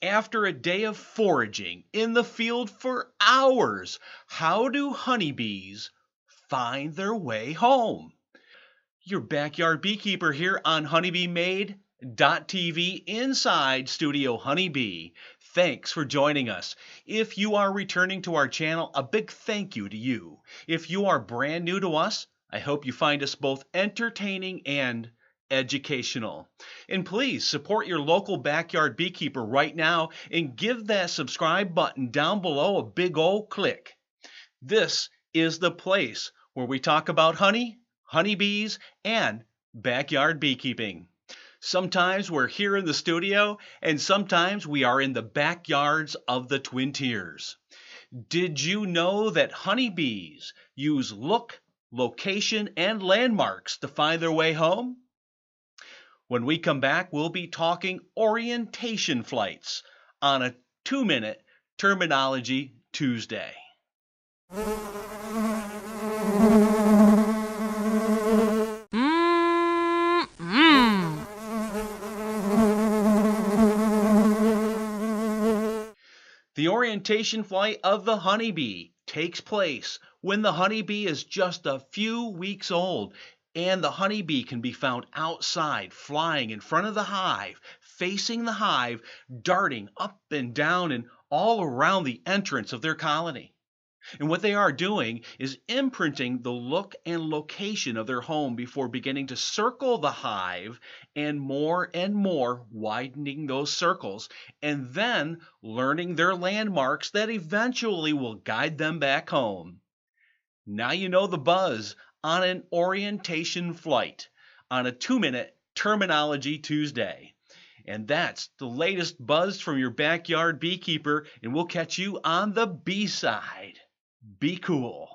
After a day of foraging in the field for hours, how do honeybees find their way home? Your backyard beekeeper here on HoneyBeeMade.tv inside Studio HoneyBee. Thanks for joining us. If you are returning to our channel, a big thank you to you. If you are brand new to us, I hope you find us both entertaining and educational. And please support your local backyard beekeeper right now and give that subscribe button down below a big old click. This is the place where we talk about honey, honeybees, and backyard beekeeping. Sometimes we're here in the studio, and sometimes we are in the backyards of the Twin Tiers. Did you know that honeybees use look, location, and landmarks to find their way home? When we come back, we'll be talking orientation flights on a 2-minute Terminology Tuesday. The orientation flight of the honeybee takes place when the honeybee is just a few weeks old, and the honeybee can be found outside, flying in front of the hive, facing the hive, darting up and down and all around the entrance of their colony. And what they are doing is imprinting the look and location of their home before beginning to circle the hive and more widening those circles, and then learning their landmarks that eventually will guide them back home. Now you know the buzz on an orientation flight on a 2-minute Terminology Tuesday. And that's the latest buzz from your backyard beekeeper, and we'll catch you on the bee side. Be cool.